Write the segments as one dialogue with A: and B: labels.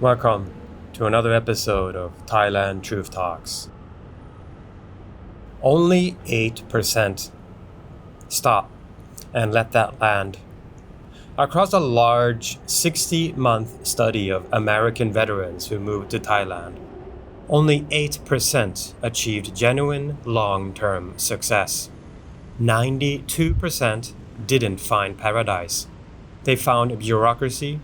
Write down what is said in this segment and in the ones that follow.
A: Welcome to another episode of Thailand Truth Talks. Only 8%. Stop and let that land. Across a large 60-month study of American veterans who moved to Thailand, only 8% achieved genuine long-term success. 92% didn't find paradise. They found bureaucracy,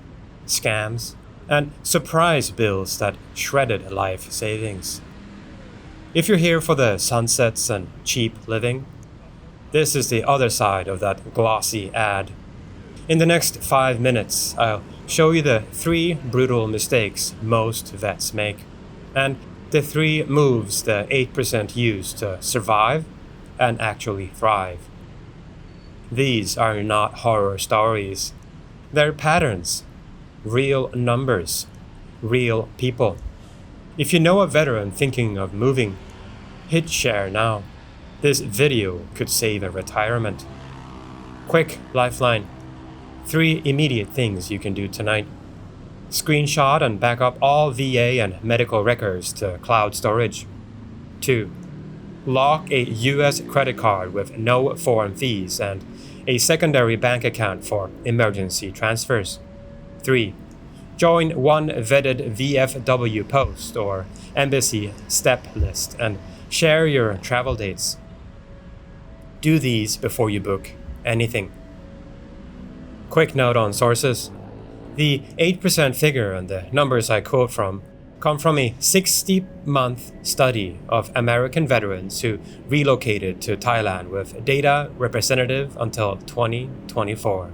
A: scams, and surprise bills that shredded life savings. If you're here for the sunsets and cheap living, this is the other side of that glossy ad. In the next 5 minutes, I'll show you the 3 brutal mistakes most vets make, and the 3 moves the 8% use to survive and actually thrive. These are not horror stories. They're patterns. Real numbers, real people. If you know a veteran thinking of moving, hit share now. This video could save a retirement. Quick lifeline. 3 immediate things you can do tonight. Screenshot and back up all VA and medical records to cloud storage. 2. Lock a US credit card with no foreign fees and a secondary bank account for emergency transfers. 3. Join one vetted VFW post or embassy step list and share your travel dates. Do these before you book anything. Quick note on sources. The 8% figure and the numbers I quote from come from a 60-month study of American veterans who relocated to Thailand with data representative until 2024.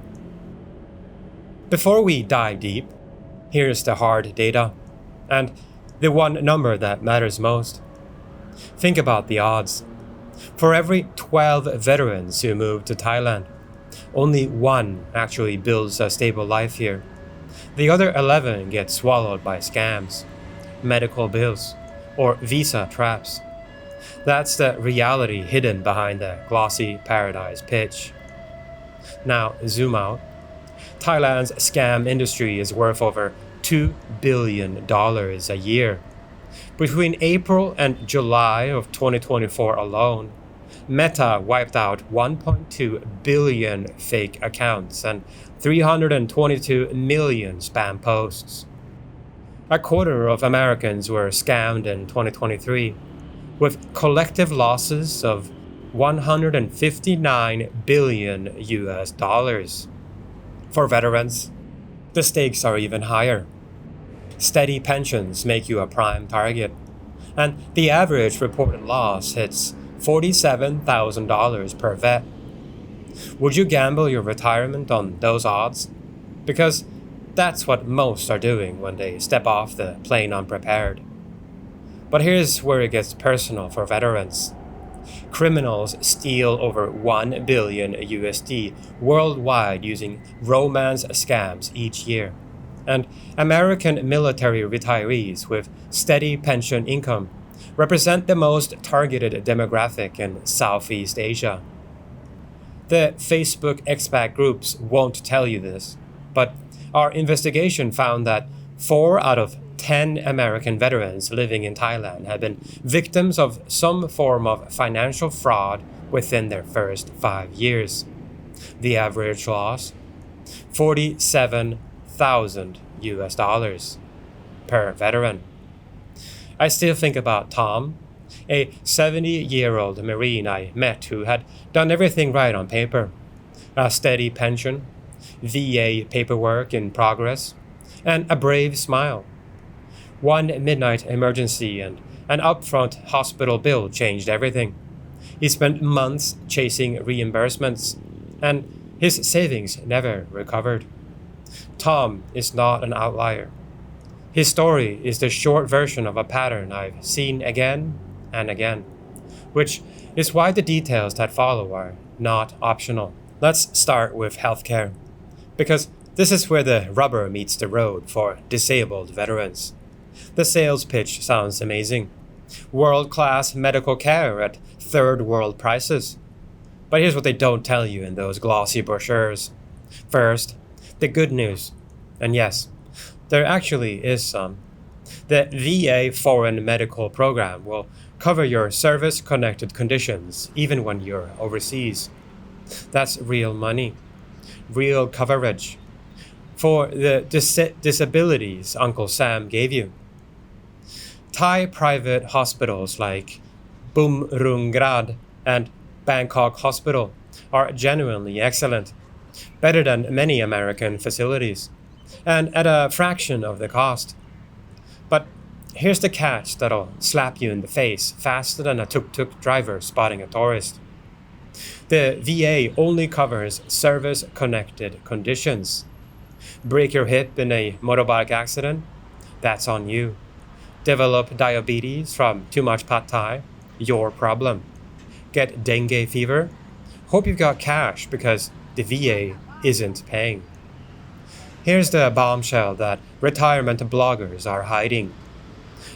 A: Before we dive deep, here's the hard data, and the one number that matters most. Think about the odds. For every 12 veterans who move to Thailand, only 1 actually builds a stable life here. The other 11 get swallowed by scams, medical bills, or visa traps. That's the reality hidden behind the glossy paradise pitch. Now zoom out. Thailand's scam industry is worth over $2 billion a year. Between April and July of 2024 alone, Meta wiped out 1.2 billion fake accounts and 322 million spam posts. A quarter of Americans were scammed in 2023, with collective losses of $159 billion US. For veterans, the stakes are even higher. Steady pensions make you a prime target, and the average reported loss hits $47,000 per vet. Would you gamble your retirement on those odds? Because that's what most are doing when they step off the plane unprepared. But here's where it gets personal for veterans. Criminals steal over $1 billion USD worldwide using romance scams each year. And American military retirees with steady pension income represent the most targeted demographic in Southeast Asia. The Facebook Expat groups won't tell you this, but our investigation found that 4 out of 10 American veterans living in Thailand have been victims of some form of financial fraud within their first 5 years. The average loss? $47,000 US per veteran. I still think about Tom, a 70-year-old Marine I met who had done everything right on paper. A steady pension, VA paperwork in progress, and a brave smile. One midnight emergency and an upfront hospital bill changed everything. He spent months chasing reimbursements, and his savings never recovered. Tom is not an outlier. His story is the short version of a pattern I've seen again and again, which is why the details that follow are not optional. Let's start with healthcare, because this is where the rubber meets the road for disabled veterans. The sales pitch sounds amazing. World-class medical care at third world prices. But here's what they don't tell you in those glossy brochures. First, the good news. And yes, There actually is some. The VA Foreign Medical Program will cover your service-connected conditions even when you're overseas. That's real money, real coverage for the disabilities Uncle Sam gave you. Thai private hospitals like Bumrungrad and Bangkok Hospital are genuinely excellent, better than many American facilities, and at a fraction of the cost. But here's the catch that'll slap you in the face faster than a tuk-tuk driver spotting a tourist. The VA only covers service-connected conditions. Break your hip in a motorbike accident? That's on you. Develop diabetes from too much pad thai? Your problem. Get dengue fever? Hope you've got cash because the VA isn't paying. Here's the bombshell that retirement bloggers are hiding.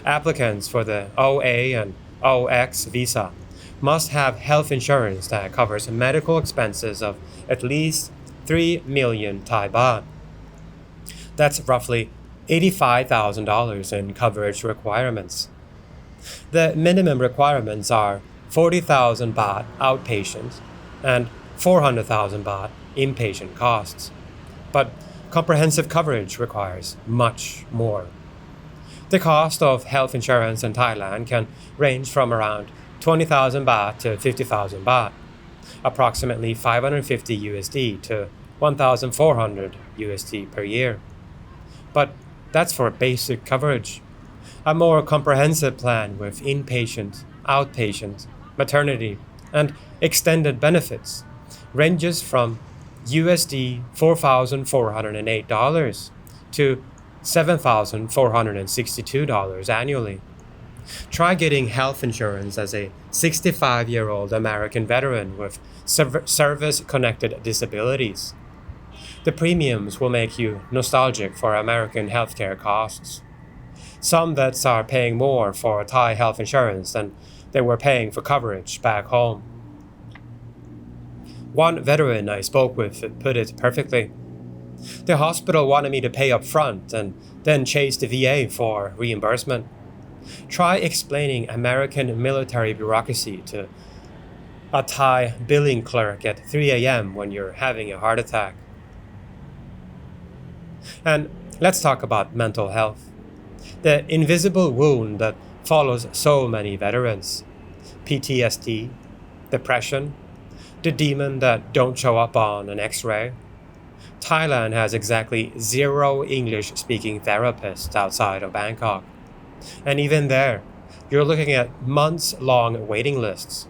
A: Applicants for the OA and OX visa must have health insurance that covers medical expenses of at least 3 million Thai baht. That's roughly $85,000 in coverage requirements. The minimum requirements are 40,000 baht outpatient and 400,000 baht inpatient costs. But comprehensive coverage requires much more. The cost of health insurance in Thailand can range from around 20,000 baht to 50,000 baht, approximately 550 USD to 1,400 USD per year. But that's for basic coverage. A more comprehensive plan with inpatient, outpatient, maternity, and extended benefits ranges from USD $4,408 to $7,462 annually. Try getting health insurance as a 65-year-old American veteran with service-connected disabilities. The premiums will make you nostalgic for American healthcare costs. Some vets are paying more for Thai health insurance than they were paying for coverage back home. One veteran I spoke with put it perfectly. The hospital wanted me to pay up front and then chase the VA for reimbursement. Try explaining American military bureaucracy to a Thai billing clerk at 3 a.m. when you're having a heart attack. And let's talk about mental health. The invisible wound that follows so many veterans. PTSD, depression, the demon that don't show up on an x-ray. Thailand has exactly 0 English-speaking therapists outside of Bangkok. And even there, you're looking at months-long waiting lists.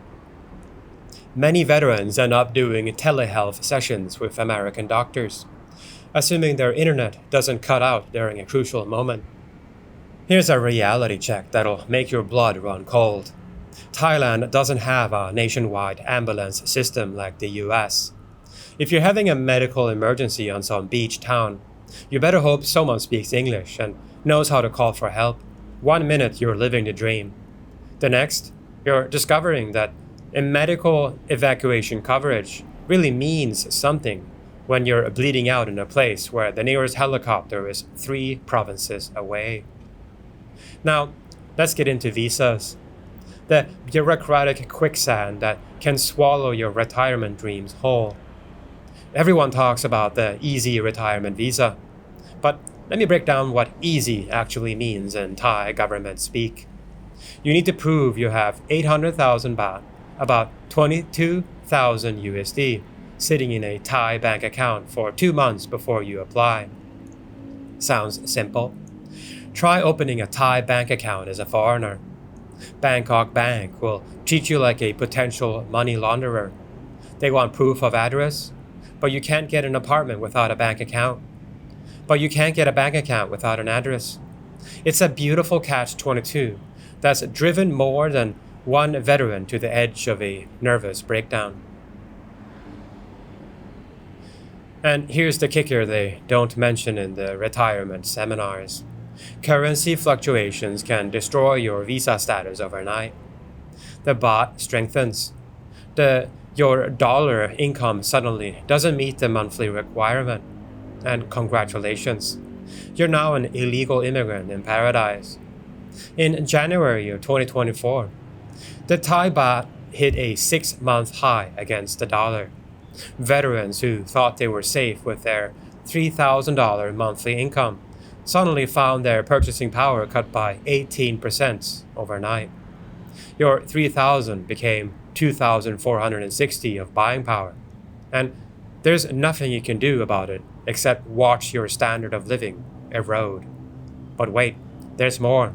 A: Many veterans end up doing telehealth sessions with American doctors, assuming their internet doesn't cut out during a crucial moment. Here's a reality check that'll make your blood run cold. Thailand doesn't have a nationwide ambulance system like the US. If you're having a medical emergency on some beach town, you better hope someone speaks English and knows how to call for help. 1 minute you're living the dream. The next, you're discovering that a medical evacuation coverage really means something when you're bleeding out in a place where the nearest helicopter is 3 provinces away. Now, let's get into visas. The bureaucratic quicksand that can swallow your retirement dreams whole. Everyone talks about the easy retirement visa, but let me break down what easy actually means in Thai government speak. You need to prove you have 800,000 baht, about 22,000 USD, sitting in a Thai bank account for 2 months before you apply. Sounds simple? Try opening a Thai bank account as a foreigner. Bangkok Bank will treat you like a potential money launderer. They want proof of address, but you can't get an apartment without a bank account. But you can't get a bank account without an address. It's a beautiful catch-22 that's driven more than one veteran to the edge of a nervous breakdown. And here's the kicker they don't mention in the retirement seminars. Currency fluctuations can destroy your visa status overnight. The baht strengthens. Your dollar income suddenly doesn't meet the monthly requirement. And congratulations, You're now an illegal immigrant in paradise. In January of 2024, the Thai baht hit a 6-month high against the dollar. Veterans who thought they were safe with their $3,000 monthly income suddenly found their purchasing power cut by 18% overnight. Your $3,000 became $2,460 of buying power, and there's nothing you can do about it except watch your standard of living erode. But wait, there's more.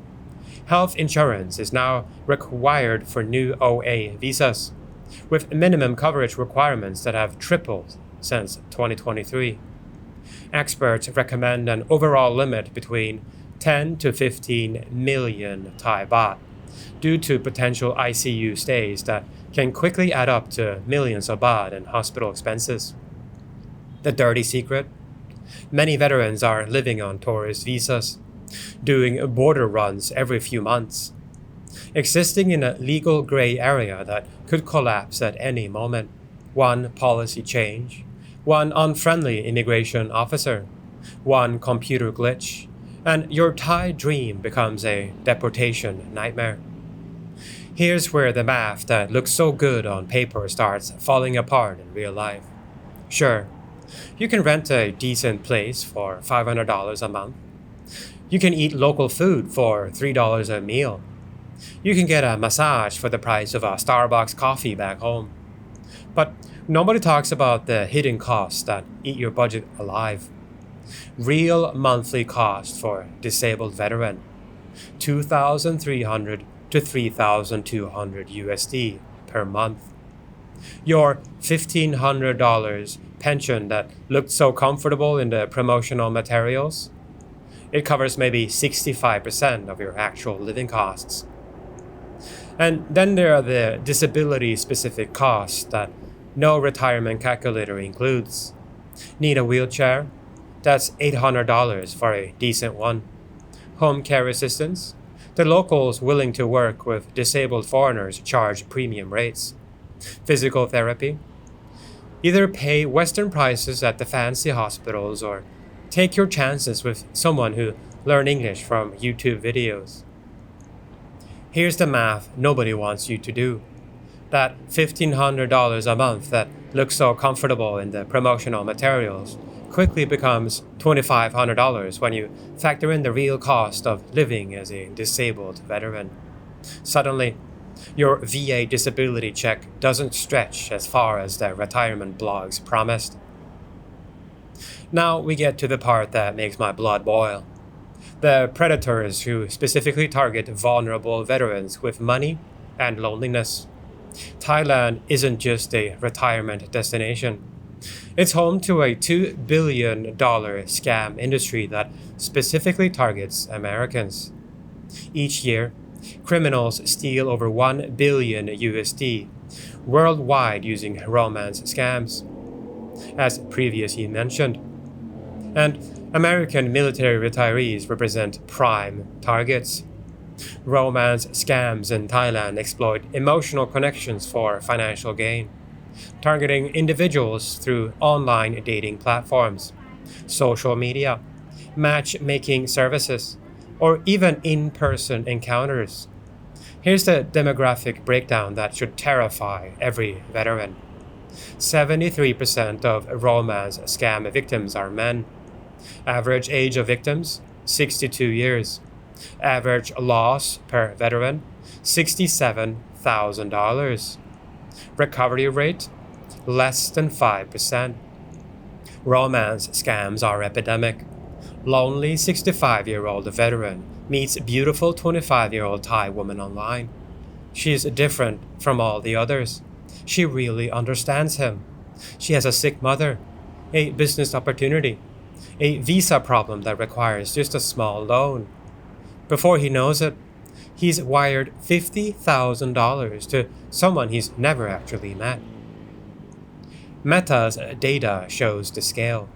A: Health insurance is now required for new OA visas, with minimum coverage requirements that have tripled since 2023. Experts recommend an overall limit between 10 to 15 million Thai baht due to potential ICU stays that can quickly add up to millions of baht in hospital expenses. The dirty secret? Many veterans are living on tourist visas, doing border runs every few months, existing in a legal gray area that could collapse at any moment. One policy change, one unfriendly immigration officer, one computer glitch, and your Thai dream becomes a deportation nightmare. Here's where the math that looks so good on paper starts falling apart in real life. Sure, you can rent a decent place for $500 a month. You can eat local food for $3 a meal. You can get a massage for the price of a Starbucks coffee back home. But nobody talks about the hidden costs that eat your budget alive. Real monthly cost for disabled veteran, $2,300 to $3,200 USD per month. Your $1,500 pension that looked so comfortable in the promotional materials, it covers maybe 65% of your actual living costs. And then there are the disability-specific costs that no retirement calculator includes. Need a wheelchair? That's $800 for a decent one. Home care assistance? The locals willing to work with disabled foreigners charge premium rates. Physical therapy? Either pay Western prices at the fancy hospitals or take your chances with someone who learned English from YouTube videos. Here's the math nobody wants you to do. That $1,500 a month that looks so comfortable in the promotional materials quickly becomes $2,500 when you factor in the real cost of living as a disabled veteran. Suddenly, your VA disability check doesn't stretch as far as the retirement blogs promised. Now we get to the part that makes my blood boil. The predators who specifically target vulnerable veterans with money and loneliness. Thailand isn't just a retirement destination. It's home to a $2 billion scam industry that specifically targets Americans. Each year, criminals steal over $1 billion USD worldwide using romance scams, as previously mentioned. And American military retirees represent prime targets. Romance scams in Thailand exploit emotional connections for financial gain, targeting individuals through online dating platforms, social media, matchmaking services, or even in-person encounters. Here's the demographic breakdown that should terrify every veteran. 73% of romance scam victims are men. Average age of victims, 62 years. Average loss per veteran, $67,000. Recovery rate, less than 5%. Romance scams are epidemic. Lonely 65-year-old veteran meets beautiful 25-year-old Thai woman online. She is different from all the others. She really understands him. She has a sick mother, a business opportunity, a visa problem that requires just a small loan. Before he knows it, he's wired $50,000 to someone he's never actually met. Meta's data shows the scale.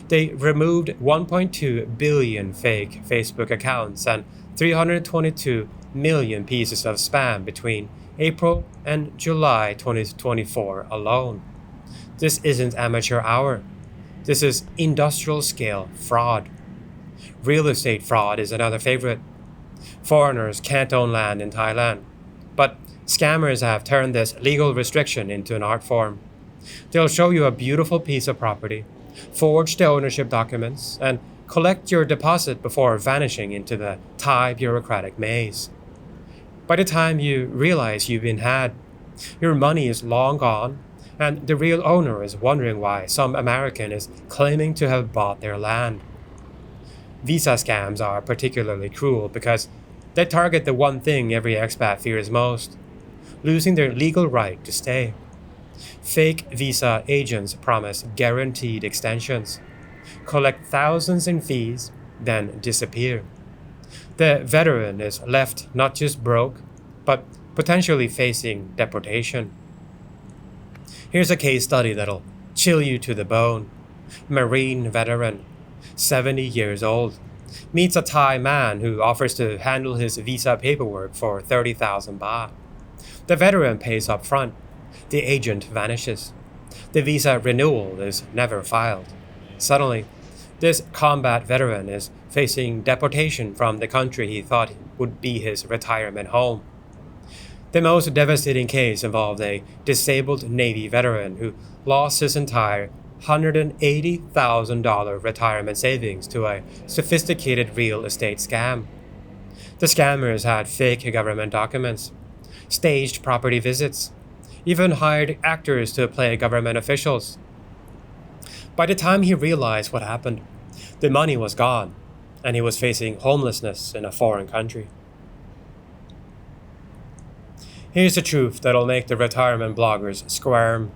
A: They removed 1.2 billion fake Facebook accounts and 322 million pieces of spam between April and July 2024 alone. This isn't amateur hour. This is industrial scale fraud. Real estate fraud is another favorite. Foreigners can't own land in Thailand, but scammers have turned this legal restriction into an art form. They'll show you a beautiful piece of property, forge the ownership documents, and collect your deposit before vanishing into the Thai bureaucratic maze. By the time you realize you've been had, your money is long gone, and the real owner is wondering why some American is claiming to have bought their land. Visa scams are particularly cruel because they target the one thing every expat fears most: losing their legal right to stay. Fake visa agents promise guaranteed extensions, collect thousands in fees, then disappear. The veteran is left not just broke, but potentially facing deportation. Here's a case study that'll chill you to the bone. Marine veteran, 70 years old, meets a Thai man who offers to handle his visa paperwork for 30,000 baht. The veteran pays up front. The agent vanishes. The visa renewal is never filed. Suddenly, this combat veteran is facing deportation from the country he thought would be his retirement home. The most devastating case involved a disabled Navy veteran who lost his entire $180,000 retirement savings to a sophisticated real estate scam. The scammers had fake government documents, staged property visits, even hired actors to play government officials. By the time he realized what happened, the money was gone, and he was facing homelessness in a foreign country. Here's the truth that'll make the retirement bloggers squirm.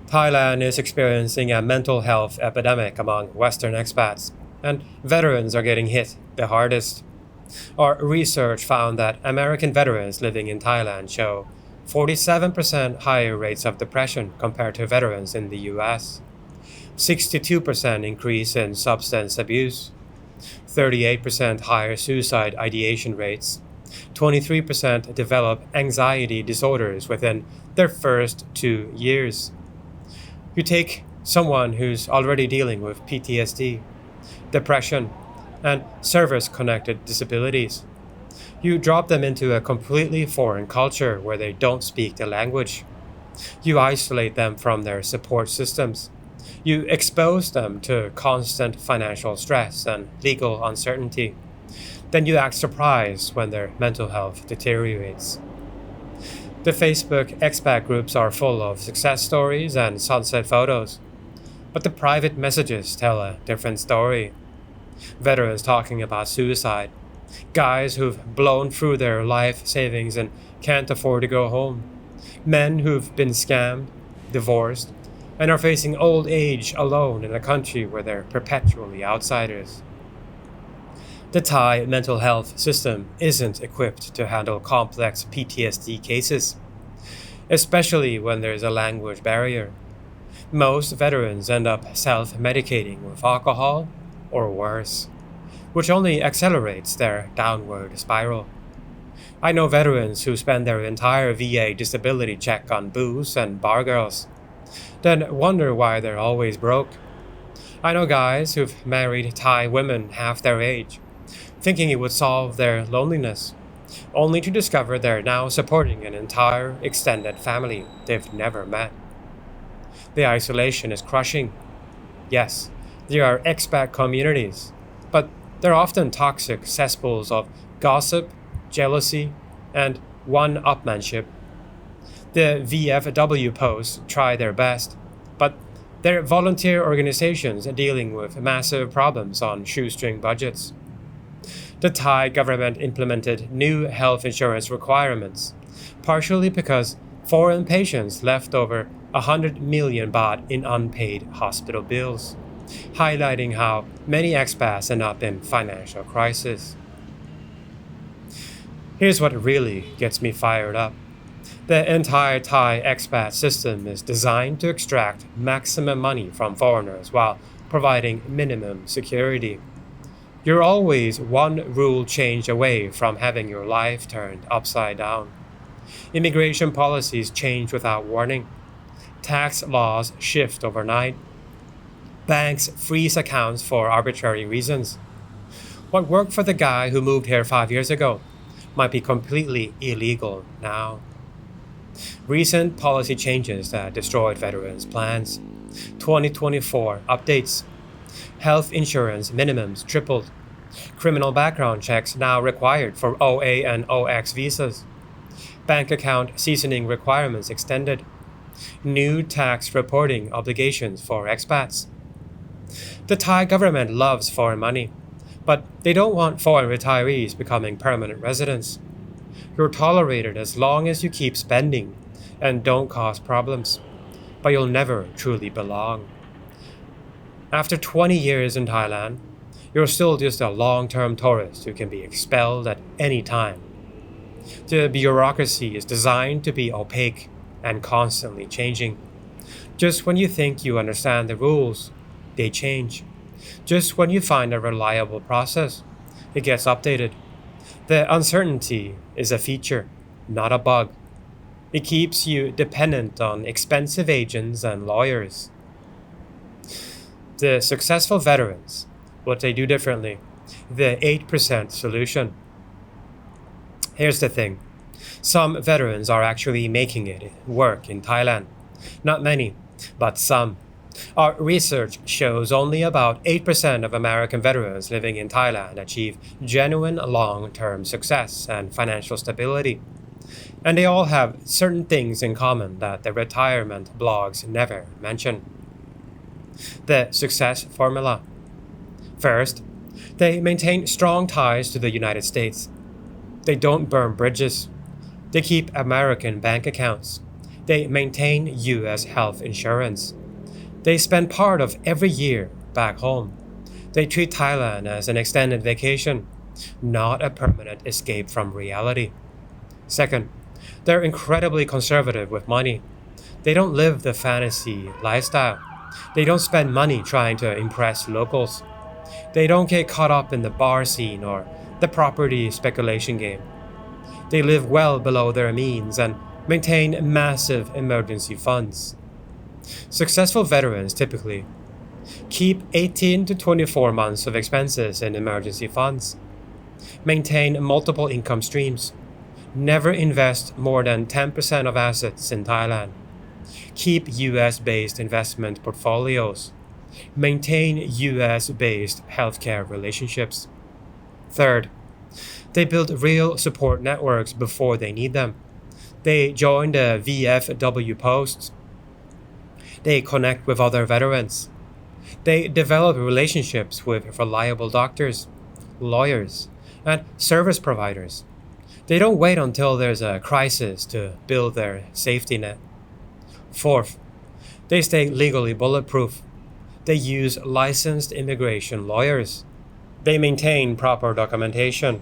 A: Thailand is experiencing a mental health epidemic among Western expats, and veterans are getting hit the hardest. Our research found that American veterans living in Thailand show 47% higher rates of depression compared to veterans in the US, 62% increase in substance abuse, 38% higher suicide ideation rates, 23% develop anxiety disorders within their first 2 years. You take someone who's already dealing with PTSD, depression, and service-connected disabilities. You drop them into a completely foreign culture where they don't speak the language. You isolate them from their support systems. You expose them to constant financial stress and legal uncertainty. Then you act surprised when their mental health deteriorates. The Facebook expat groups are full of success stories and sunset photos, but the private messages tell a different story. Veterans talking about suicide, guys who've blown through their life savings and can't afford to go home, men who've been scammed, divorced, and are facing old age alone in a country where they're perpetually outsiders. The Thai mental health system isn't equipped to handle complex PTSD cases, especially when there's a language barrier. Most veterans end up self-medicating with alcohol or worse, which only accelerates their downward spiral. I know veterans who spend their entire VA disability check on booze and bar girls, then wonder why they're always broke. I know guys who've married Thai women half their age, thinking it would solve their loneliness, only to discover they're now supporting an entire extended family they've never met. The isolation is crushing. Yes, there are expat communities, but they're often toxic cesspools of gossip, jealousy, and one-upmanship. The VFW posts try their best, but they're volunteer organizations dealing with massive problems on shoestring budgets. The Thai government implemented new health insurance requirements, partially because foreign patients left over 100 million baht in unpaid hospital bills, highlighting how many expats end up in financial crisis. Here's what really gets me fired up. The entire Thai expat system is designed to extract maximum money from foreigners while providing minimum security. You're always one rule change away from having your life turned upside down. Immigration policies change without warning. Tax laws shift overnight. Banks freeze accounts for arbitrary reasons. What worked for the guy who moved here 5 years ago might be completely illegal now. Recent policy changes that destroyed veterans' plans. 2024 updates. Health insurance minimums tripled. Criminal background checks now required for OA and OX visas. Bank account seasoning requirements extended. New tax reporting obligations for expats. The Thai government loves foreign money, but they don't want foreign retirees becoming permanent residents. You're tolerated as long as you keep spending and don't cause problems, but you'll never truly belong. After 20 years in Thailand, you're still just a long-term tourist who can be expelled at any time. The bureaucracy is designed to be opaque and constantly changing. Just when you think you understand the rules, they change. Just when you find a reliable process, it gets updated. The uncertainty is a feature, not a bug. It keeps you dependent on expensive agents and lawyers. The successful veterans, what they do differently, the 8% solution. Here's the thing. Some veterans are actually making it work in Thailand. Not many, but some. Our research shows only about 8% of American veterans living in Thailand achieve genuine long-term success and financial stability. And they all have certain things in common that the retirement blogs never mention. The success formula. First, they maintain strong ties to the United States. They don't burn bridges. They keep American bank accounts. They maintain U.S. health insurance. They spend part of every year back home. They treat Thailand as an extended vacation, not a permanent escape from reality. Second, they're incredibly conservative with money. They don't live the fantasy lifestyle. They don't spend money trying to impress locals. They don't get caught up in the bar scene or the property speculation game. They live well below their means and maintain massive emergency funds. Successful veterans typically keep 18 to 24 months of expenses in emergency funds, maintain multiple income streams, never invest more than 10% of assets in Thailand, keep US-based investment portfolios, maintain US-based healthcare relationships. Third, they build real support networks before they need them. They join the VFW posts. They connect with other veterans. They develop relationships with reliable doctors, lawyers, and service providers. They don't wait until there's a crisis to build their safety net. Fourth, they stay legally bulletproof. They use licensed immigration lawyers. They maintain proper documentation.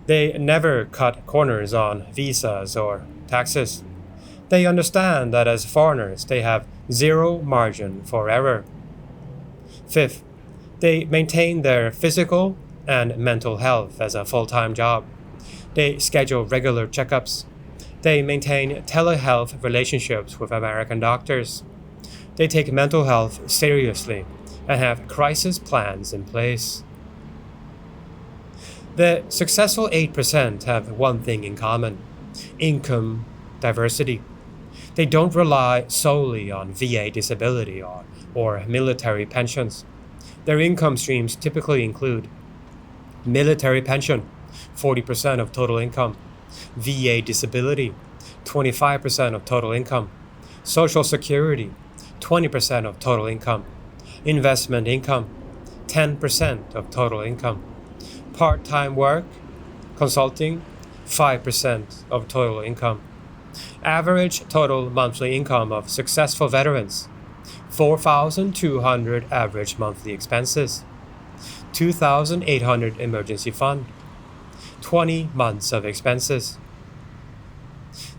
A: They never cut corners on visas or taxes. They understand that as foreigners, they have zero margin for error. Fifth, they maintain their physical and mental health as a full-time job. They schedule regular checkups. They maintain telehealth relationships with American doctors. They take mental health seriously and have crisis plans in place. The successful 8% have one thing in common: income diversity. They don't rely solely on VA disability or military pensions. Their income streams typically include military pension, 40% of total income, VA disability, 25% of total income, Social Security, 20% of total income, investment income, 10% of total income, part-time work, consulting, 5% of total income. Average total monthly income of successful veterans, 4,200 average monthly expenses, 2,800 emergency fund, 20 months of expenses.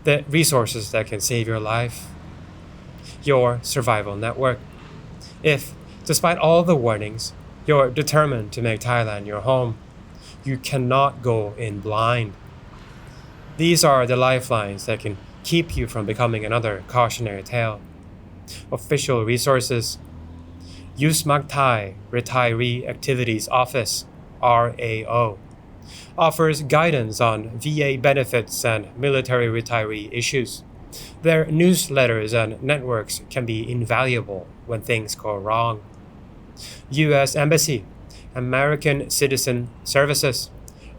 A: The resources that can save your life. Your survival network. If, despite all the warnings, you're determined to make Thailand your home, you cannot go in blind. These are the lifelines that can keep you from becoming another cautionary tale. Official resources. Use Thai Retiree Activities Office, RAO, offers guidance on VA benefits and military retiree issues. Their newsletters and networks can be invaluable when things go wrong. U.S. Embassy, American Citizen Services,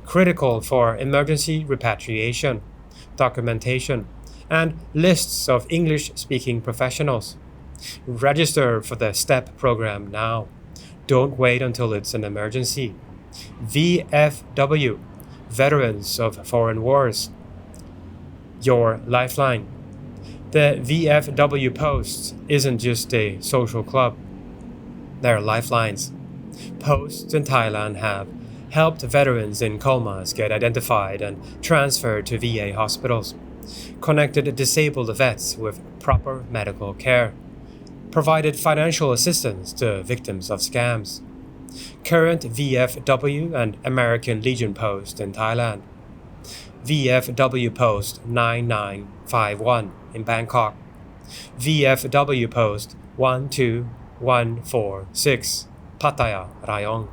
A: critical for emergency repatriation, documentation, and lists of English-speaking professionals. Register for the STEP program now. Don't wait until it's an emergency. VFW, Veterans of Foreign Wars, your lifeline. The VFW Post isn't just a social club. They're lifelines. Posts in Thailand have helped veterans in comas get identified and transferred to VA hospitals, connected disabled vets with proper medical care, provided financial assistance to victims of scams. Current VFW and American Legion Post in Thailand. VFW Post 9951 in Bangkok. VFW Post 12146 Pattaya, Rayong.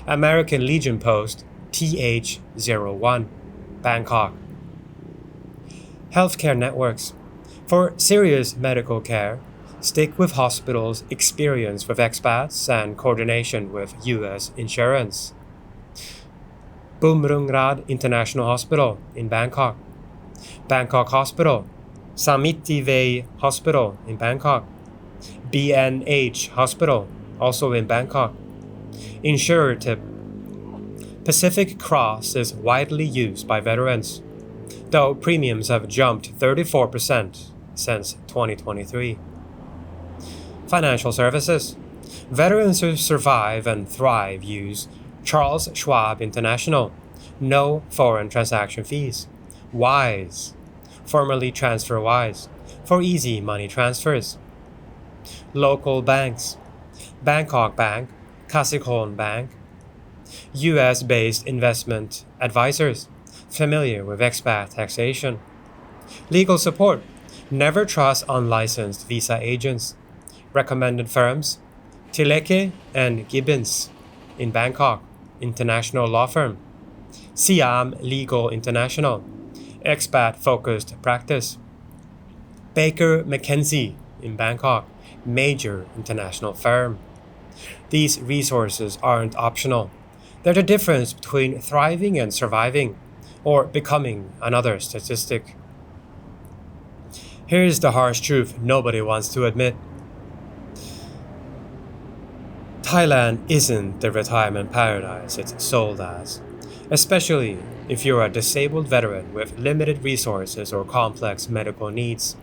A: American Legion Post TH01 Bangkok. Healthcare networks. For serious medical care, stick with hospitals experienced with expats and coordination with U.S. insurance. Bumrungrad International Hospital in Bangkok. Bangkok Hospital. Samitivay Hospital in Bangkok. BNH Hospital, also in Bangkok. Insurer tip. Pacific Cross is widely used by veterans, though premiums have jumped 34% since 2023. Financial services. Veterans who survive and thrive use Charles Schwab International. No foreign transaction fees. Wise, formerly TransferWise, for easy money transfers. Local banks. Bangkok Bank, Kasikorn Bank. US-based investment advisors, familiar with expat taxation. Legal support. Never trust unlicensed visa agents. Recommended firms, Tileke and Gibbons in Bangkok, international law firm. Siam Legal International, expat-focused practice. Baker McKenzie in Bangkok, major international firm. These resources aren't optional. They're the difference between thriving and surviving, or becoming another statistic. Here's the harsh truth nobody wants to admit. Thailand isn't the retirement paradise it's sold as, especially if you're a disabled veteran with limited resources or complex medical needs.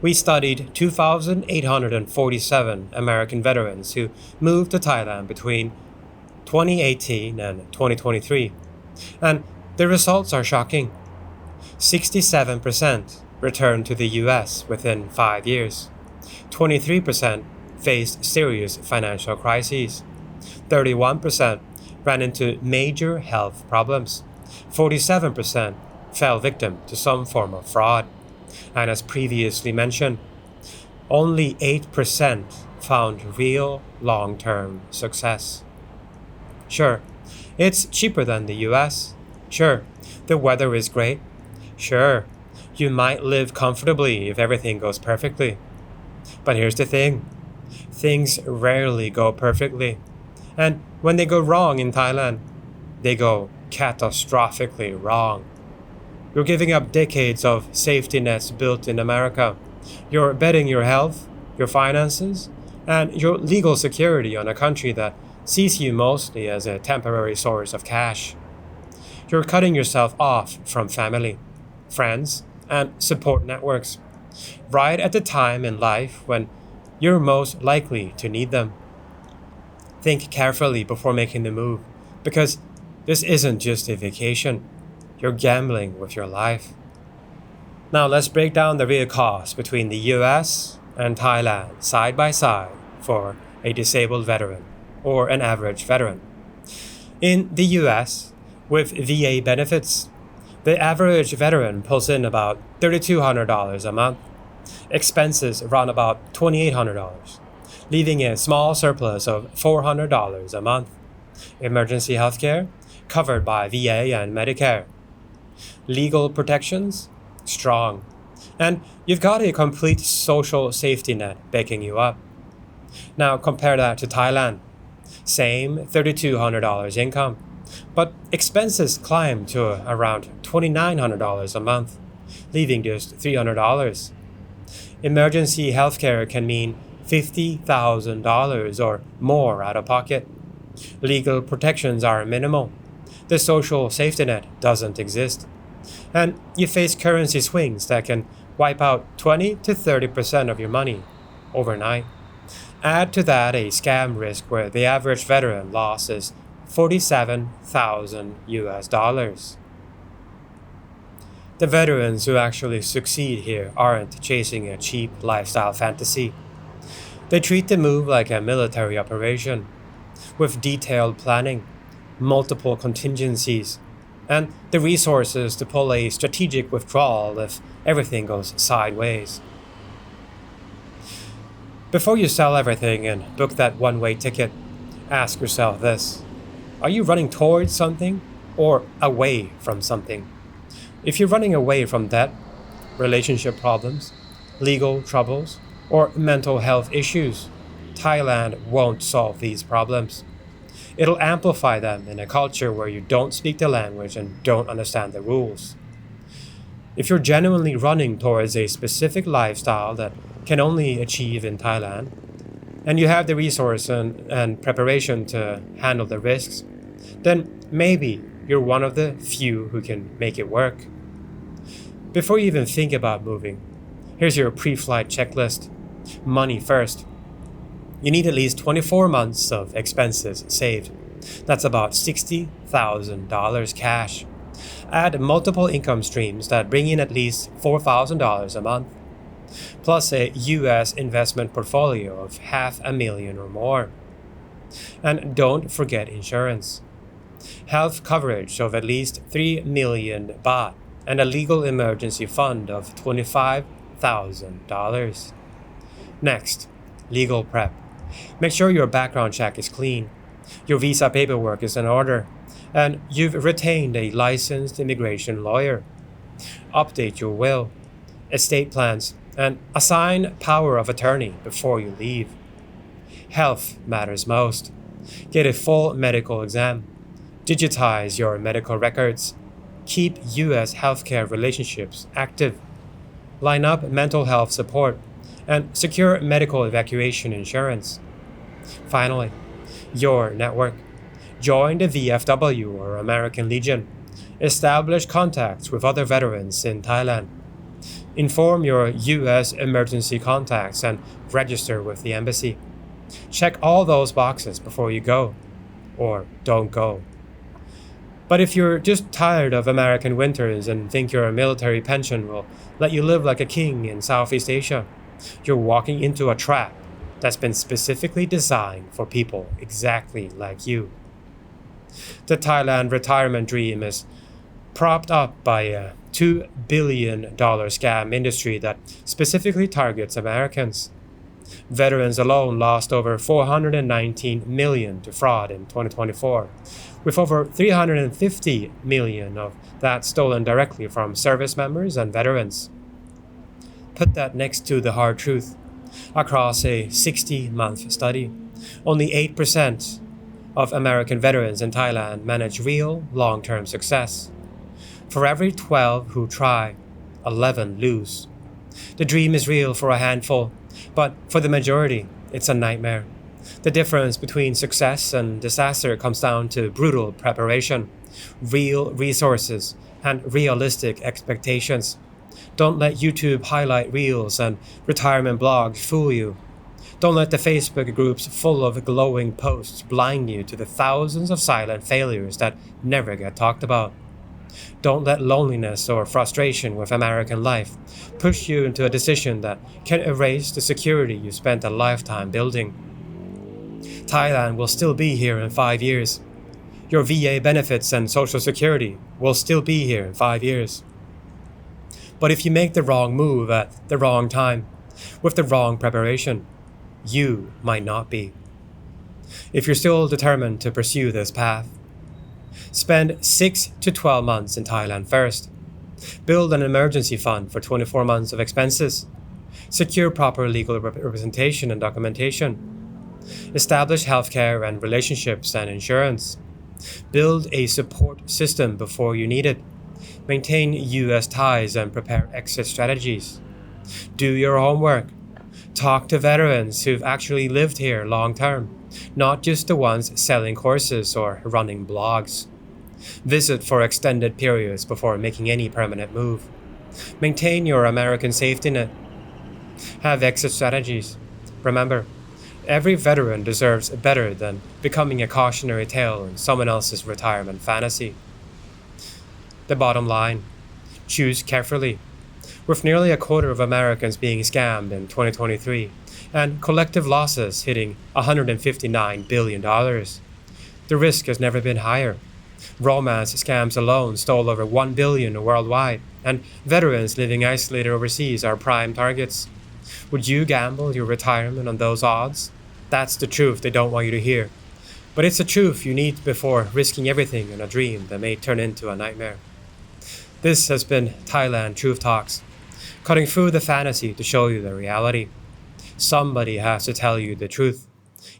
A: We studied 2,847 American veterans who moved to Thailand between 2018 and 2023, and the results are shocking. 67% returned to the US within 5 years. 23% faced serious financial crises. 31% ran into major health problems. 47% fell victim to some form of fraud. And as previously mentioned, only 8% found real long-term success. Sure, it's cheaper than the US. Sure, the weather is great. Sure, you might live comfortably if everything goes perfectly. But here's the thing. Things rarely go perfectly. And when they go wrong in Thailand, they go catastrophically wrong. You're giving up decades of safety nets built in America. You're betting your health, your finances, and your legal security on a country that sees you mostly as a temporary source of cash. You're cutting yourself off from family, friends, and support networks, right at the time in life when you're most likely to need them. Think carefully before making the move, because this isn't just a vacation. You're gambling with your life. Now let's break down the real cost between the US and Thailand side by side for a disabled veteran or an average veteran. In the US, with VA benefits, the average veteran pulls in about $3,200 a month. Expenses run about $2,800, leaving a small surplus of $400 a month. Emergency healthcare, covered by VA and Medicare. Legal protections, strong. And you've got a complete social safety net backing you up. Now compare that to Thailand. Same $3,200 income, but expenses climb to around $2,900 a month, leaving just $300. Emergency healthcare can mean $50,000 or more out of pocket. Legal protections are minimal. The social safety net doesn't exist. And you face currency swings that can wipe out 20 to 30% of your money overnight. Add to that a scam risk where the average veteran loss is $47,000. The veterans who actually succeed here aren't chasing a cheap lifestyle fantasy. They treat the move like a military operation, with detailed planning, multiple contingencies, and the resources to pull a strategic withdrawal if everything goes sideways. Before you sell everything and book that one-way ticket, ask yourself this: are you running towards something or away from something? If you're running away from debt, relationship problems, legal troubles, or mental health issues, Thailand won't solve these problems. It'll amplify them in a culture where you don't speak the language and don't understand the rules. If you're genuinely running towards a specific lifestyle that can only achieve in Thailand, and you have the resource and preparation to handle the risks, then maybe you're one of the few who can make it work. Before you even think about moving, here's your pre-flight checklist. Money first. You need at least 24 months of expenses saved. That's about $60,000 cash. Add multiple income streams that bring in at least $4,000 a month, plus a US investment portfolio of $500,000 or more. And don't forget insurance. Health coverage of at least 3 million baht and a legal emergency fund of $25,000. Next, legal prep. Make sure your background check is clean, your visa paperwork is in order, and you've retained a licensed immigration lawyer. Update your will, estate plans, and assign power of attorney before you leave. Health matters most. Get a full medical exam. Digitize your medical records. Keep U.S. healthcare relationships active. Line up mental health support and secure medical evacuation insurance. Finally, your network. Join the VFW or American Legion. Establish contacts with other veterans in Thailand. Inform your U.S. emergency contacts and register with the embassy. Check all those boxes before you go, or don't go. But if you're just tired of American winters and think your military pension will let you live like a king in Southeast Asia, you're walking into a trap that's been specifically designed for people exactly like you. The Thailand retirement dream is propped up by a $2 billion scam industry that specifically targets Americans. Veterans alone lost over $419 million to fraud in 2024, with over $350 million of that stolen directly from service members and veterans. Put that next to the hard truth. Across a 60-month study, only 8% of American veterans in Thailand manage real long-term success. For every 12 who try, 11 lose. The dream is real for a handful, but for the majority, it's a nightmare. The difference between success and disaster comes down to brutal preparation, real resources, and realistic expectations. Don't let YouTube highlight reels and retirement blogs fool you. Don't let the Facebook groups full of glowing posts blind you to the thousands of silent failures that never get talked about. Don't let loneliness or frustration with American life push you into a decision that can erase the security you spent a lifetime building. Thailand will still be here in 5 years. Your VA benefits and Social Security will still be here in 5 years. But if you make the wrong move at the wrong time, with the wrong preparation, you might not be. If you're still determined to pursue this path, spend 6 to 12 months in Thailand first. Build an emergency fund for 24 months of expenses. Secure proper legal representation and documentation. Establish healthcare and relationships and insurance. Build a support system before you need it. Maintain US ties and prepare exit strategies. Do your homework. Talk to veterans who've actually lived here long term, not just the ones selling courses or running blogs. Visit for extended periods before making any permanent move. Maintain your American safety net. Have exit strategies. Remember, every veteran deserves better than becoming a cautionary tale in someone else's retirement fantasy. The bottom line: choose carefully. With nearly a quarter of Americans being scammed in 2023 and collective losses hitting $159 billion, the risk has never been higher. Romance scams alone stole over $1 billion worldwide, and veterans living isolated overseas are prime targets. Would you gamble your retirement on those odds? That's the truth they don't want you to hear. But it's a truth you need before risking everything in a dream that may turn into a nightmare. This has been Thailand Truth Talks, cutting through the fantasy to show you the reality. Somebody has to tell you the truth,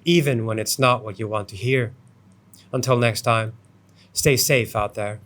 A: even when it's not what you want to hear. Until next time, stay safe out there.